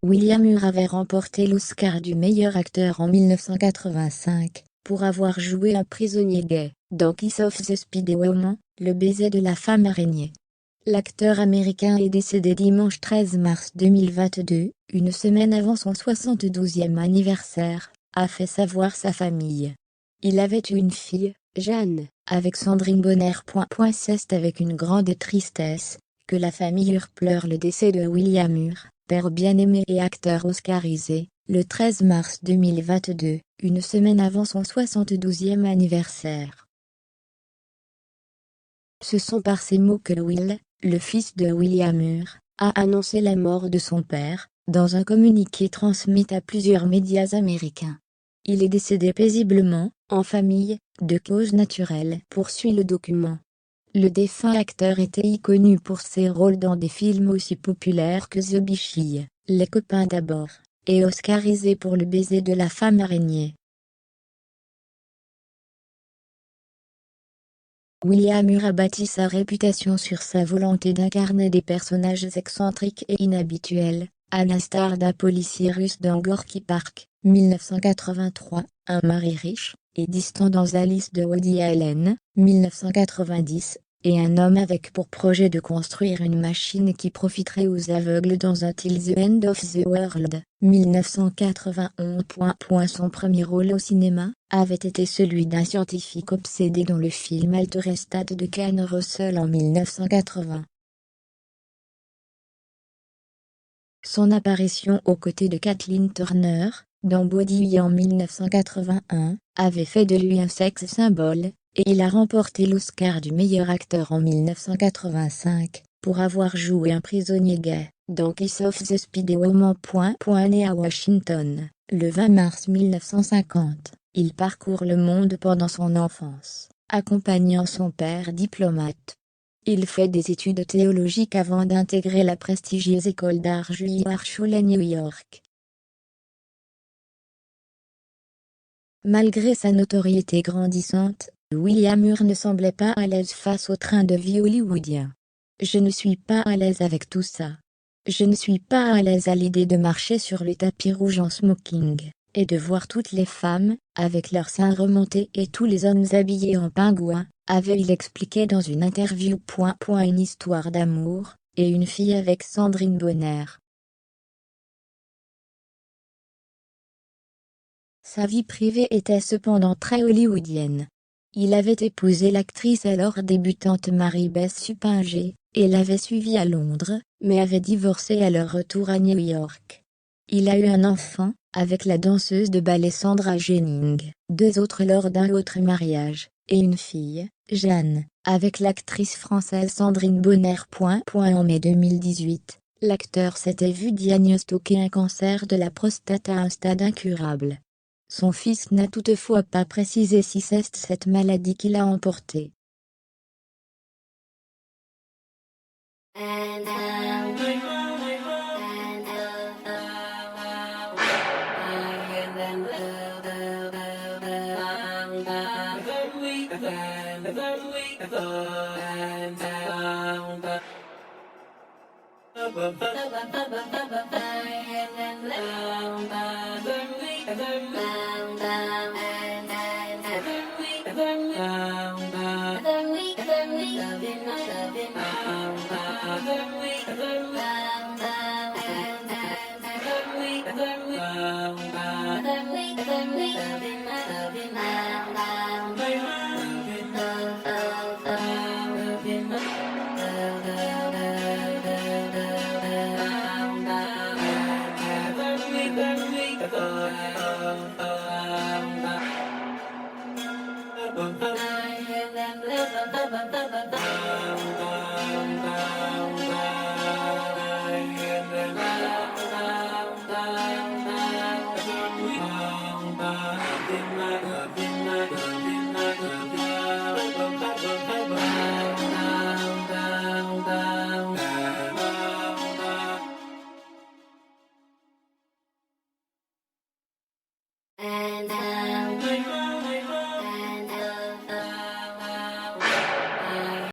William Hurt avait remporté l'Oscar du meilleur acteur en 1985, pour avoir joué un prisonnier gay, dans Kiss of the Speedy Woman, le baiser de la femme araignée. L'acteur américain est décédé dimanche 13 mars 2022, une semaine avant son 72e anniversaire, a fait savoir sa famille. Il avait eu une fille, Jeanne, avec Sandrine Bonner. C'est avec une grande tristesse que la famille Hurt pleure le décès de William Hurt, père bien-aimé et acteur oscarisé, le 13 mars 2022, une semaine avant son 72e anniversaire. Ce sont par ces mots que Will, le fils de William Hurt, a annoncé la mort de son père, dans un communiqué transmis à plusieurs médias américains. Il est décédé paisiblement, en famille, de cause naturelle, poursuit le document. Le défunt acteur était connu pour ses rôles dans des films aussi populaires que The Bichis, Les copains d'abord, et oscarisé pour le baiser de la femme araignée. William Hurt a bâti sa réputation sur sa volonté d'incarner des personnages excentriques et inhabituels, à l'instar d'un policier russe dans Gorky Park, 1983, un mari riche et distant dans Alice de Woody Allen, 1990, et un homme avec pour projet de construire une machine qui profiterait aux aveugles dans un Till the End of the World, 1991. Son premier rôle au cinéma avait été celui d'un scientifique obsédé dans le film Altered State de Ken Russell en 1980. Son apparition aux côtés de Kathleen Turner, dans Body en 1981, avait fait de lui un sex symbole, et il a remporté l'Oscar du meilleur acteur en 1985, pour avoir joué un prisonnier gay, dans Kiss of the Speedy Woman. Né à Washington, le 20 mars 1950, il parcourt le monde pendant son enfance, accompagnant son père diplomate. Il fait des études théologiques avant d'intégrer la prestigieuse école d'art Juilliard School à New York. Malgré sa notoriété grandissante, William Hurt ne semblait pas à l'aise face au train de vie hollywoodien. « Je ne suis pas à l'aise avec tout ça. Je ne suis pas à l'aise à l'idée de marcher sur le tapis rouge en smoking, et de voir toutes les femmes, avec leurs seins remontés et tous les hommes habillés en pingouin, avait-il expliqué dans une interview. Une histoire d'amour, et une fille avec Sandrine Bonner. Sa vie privée était cependant très hollywoodienne. Il avait épousé l'actrice alors débutante Mary-Beth Suppinger, et l'avait suivie à Londres, mais avait divorcé à leur retour à New York. Il a eu un enfant, avec la danseuse de ballet Sandra Jennings, 2 autres lors d'un autre mariage, et une fille, Jeanne, avec l'actrice française Sandrine Bonner. En mai 2018, l'acteur s'était vu diagnostiquer un cancer de la prostate à un stade incurable. Son fils n'a toutefois pas précisé si c'est cette maladie qui l'a emporté.